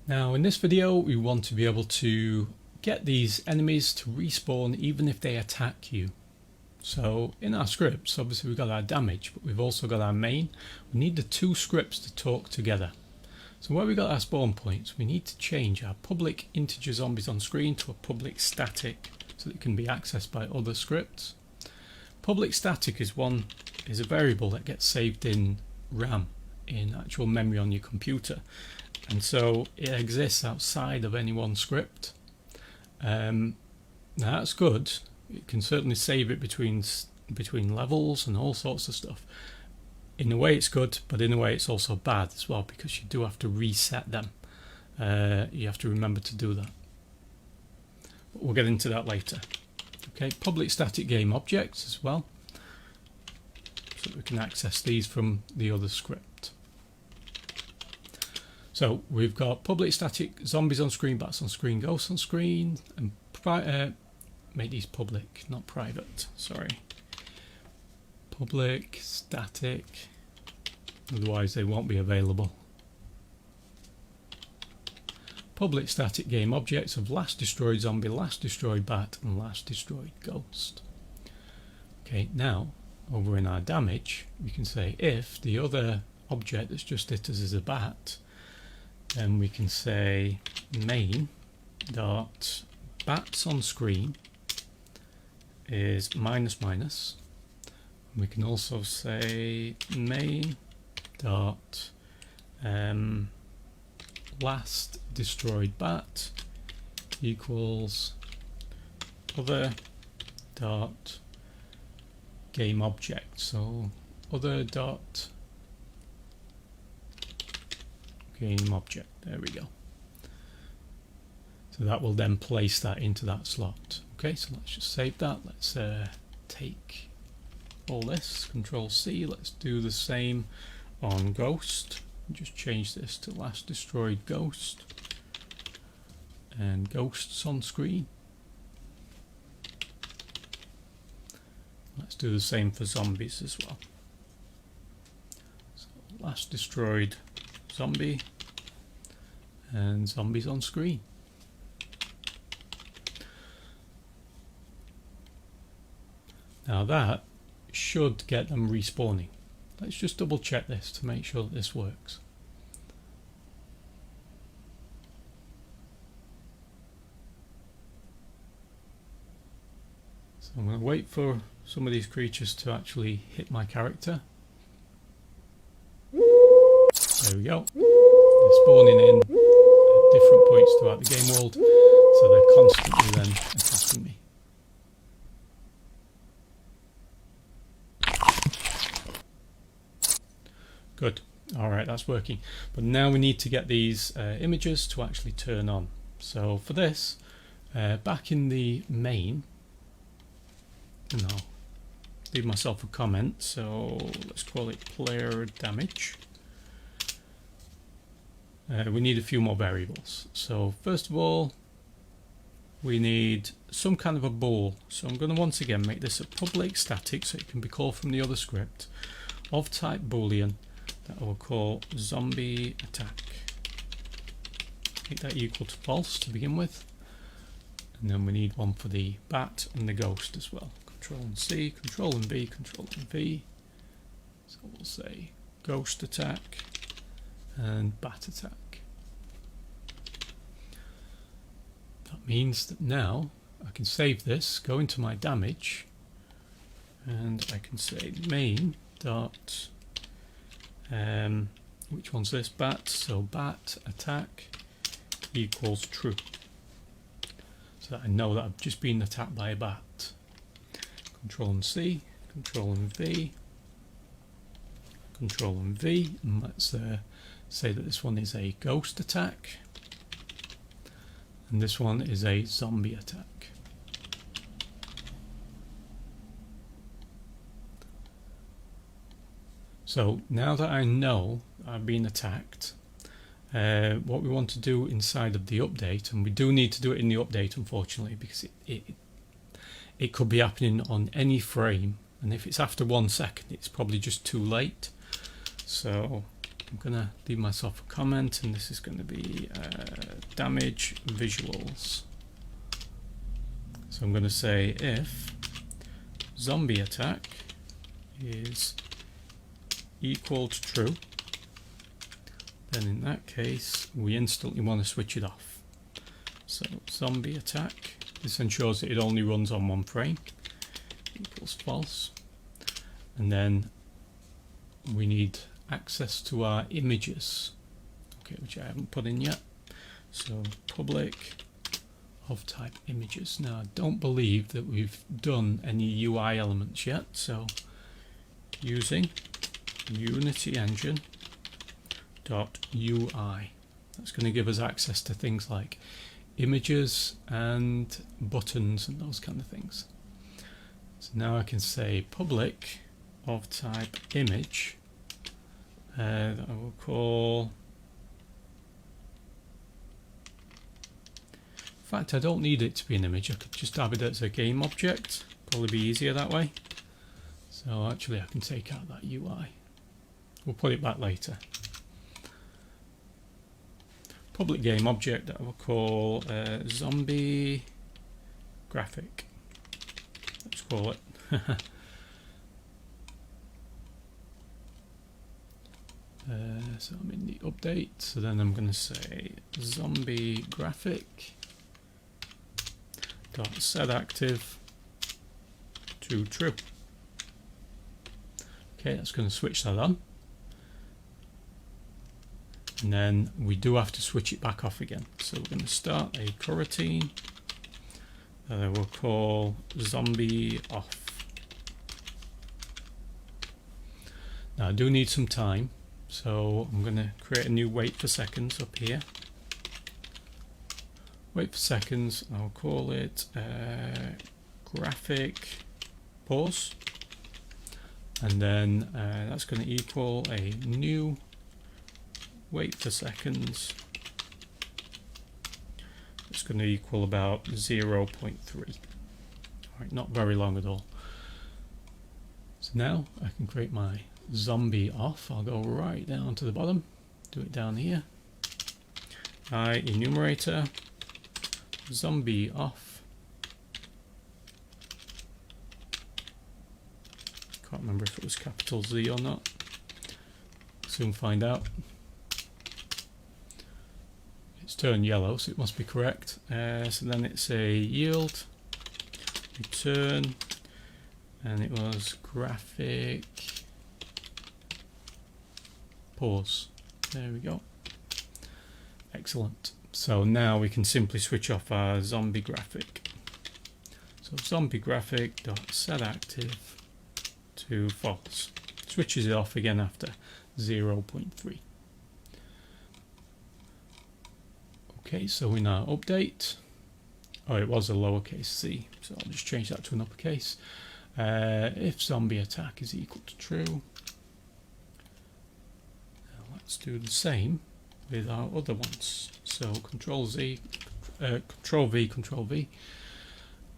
Now in this video we want to be able to get these enemies to respawn even if they attack you. So in our scripts, obviously we've got our damage, but we've also got our main. We need the two scripts to talk together. So where we got our spawn points, we need to change our public integer zombies on screen to a public static so that it can be accessed by other scripts. Public static is a variable that gets saved in RAM, in actual memory on your computer. And so it exists outside of any one script. Now that's good. It can certainly save it between levels and all sorts of stuff. In a way it's good, but in a way it's also bad as well, because you do have to reset them. You have to remember to do that. But we'll get into that later. Okay, public static game objects as well, so that we can access these from the other script. So we've got public static zombies on screen, bats on screen, ghosts on screen, and make these public, not private, sorry. Public static, otherwise they won't be available. Public static game objects of last destroyed zombie, last destroyed bat, and last destroyed ghost. Okay, now over in our damage we can say if the other object that's just hit us is a bat, then we can say main dot bats on screen is minus minus. We can also say main dot last destroyed bat equals other dot game object. So other dot game object, there we go. So that will then place that into that slot. Okay, so let's just save that. Let's take all this, Control C. Let's do the same on ghost. Just change this to last destroyed ghost and ghosts on screen. Let's do the same for zombies as well. So last destroyed zombie and zombies on screen. Now that should get them respawning. Let's just double check this to make sure that this works. So I'm going to wait for some of these creatures to actually hit my character. There we go. They're spawning in at different points throughout the game world, so they're constantly then attacking me. Good. Alright, that's working. But now we need to get these images to actually turn on. So for this, back in the main, and I'll leave myself a comment, so let's call it player damage. We need a few more variables. So first of all, we need some kind of a bool. So I'm going to once again make this a public static so it can be called from the other script of type boolean that I will call zombie attack. Make that equal to false to begin with. And then we need one for the bat and the ghost as well. Control and C, Control and V, Control and V. So we'll say ghost attack and bat attack. That means that now I can save this, go into my damage, and I can say main dot which one's this? Bat. So bat attack equals true, so that I know that I've just been attacked by a bat. Control and C, Control and V, Control and V, and let's say that this one is a ghost attack and this one is a zombie attack. So now that I know I've been attacked, what we want to do inside of the update, and we do need to do it in the update unfortunately, because it could be happening on any frame, and if it's after 1 second it's probably just too late. So I'm gonna leave myself a comment, and this is going to be damage visuals. So I'm going to say if zombie attack is equal to true, then in that case we instantly want to switch it off. So zombie attack, this ensures that it only runs on one frame, equals false. And then we need access to our images, okay, which I haven't put in yet. So public of type images. Now I don't believe that we've done any UI elements yet, so using Unity Engine .ui, that's going to give us access to things like images and buttons and those kind of things. So now I can say public of type image, that I will call, in fact I don't need it to be an image, I could just have it as a game object, probably be easier that way. So actually I can take out that UI, we'll put it back later. Public game object that I will call zombie graphic, let's call it. So I'm in the update, so then I'm going to say zombie graphic dot set active to true. Okay, that's going to switch that on, and then we do have to switch it back off again. So we're going to start a coroutine that I will call zombie off. Now I do need some time, so I'm going to create a new wait for seconds up here. Wait for seconds, I'll call it graphic pause, and then that's going to equal a new wait for seconds. It's going to equal about 0.3. Alright, not very long at all. So now I can create my zombie off. I'll go right down to the bottom, do it down here. Enumerator zombie off. Can't remember if it was capital Z or not. Soon find out. It's turned yellow, so it must be correct. So then it's a yield return, and it was graphic pause. There we go. Excellent. So now we can simply switch off our zombie graphic. So zombie graphic dot set active to false. Switches it off again after 0.3. Okay, so in our update, oh, it was a lowercase c, so I'll just change that to an uppercase. If zombie attack is equal to true, now let's do the same with our other ones. So Control Z, Control V, Control V.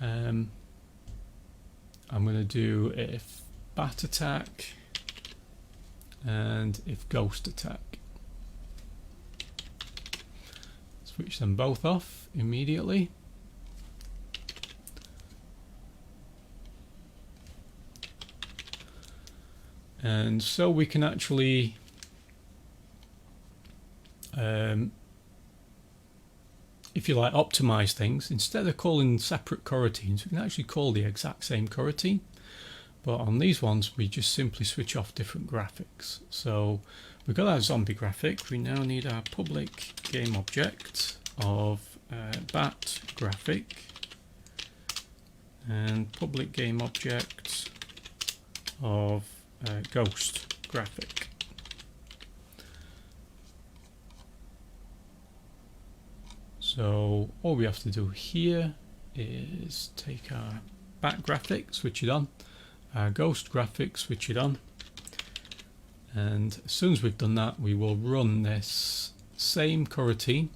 I'm going to do if bat attack and if ghost attack. Switch them both off immediately. And so we can actually if you like optimize things. Instead of calling separate coroutines, we can actually call the exact same coroutine, but on these ones we just simply switch off different graphics. So we've got our zombie graphic, we now need our public game object of bat graphic and public game object of ghost graphic. So all we have to do here is take our bat graphic, switch it on, our ghost graphic, switch it on, and as soon as we've done that we will run this same coroutine.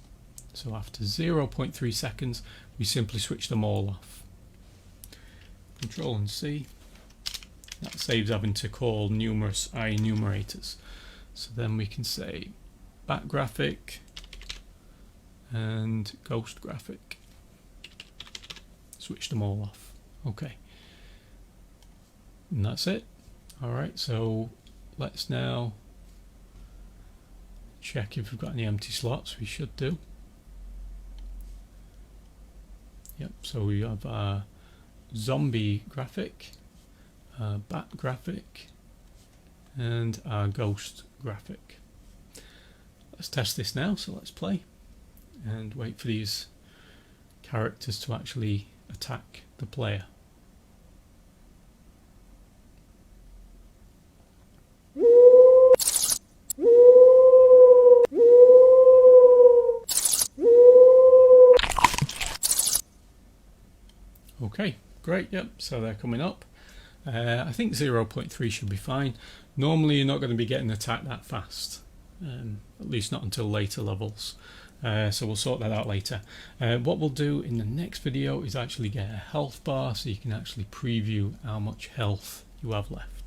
So after 0.3 seconds we simply switch them all off. Control and C. That saves having to call numerous enumerators. So then we can say back graphic and ghost graphic. Switch them all off. Okay. And that's it. Alright, so let's now check if we've got any empty slots. We should do. Yep, so we have our zombie graphic, bat graphic, and our ghost graphic. Let's test this now, so let's play and wait for these characters to actually attack the player. Okay, great, yep, so they're coming up. I think 0.3 should be fine. Normally you're not going to be getting attacked that fast, at least not until later levels. So we'll sort that out later. What we'll do in the next video is actually get a health bar so you can actually preview how much health you have left.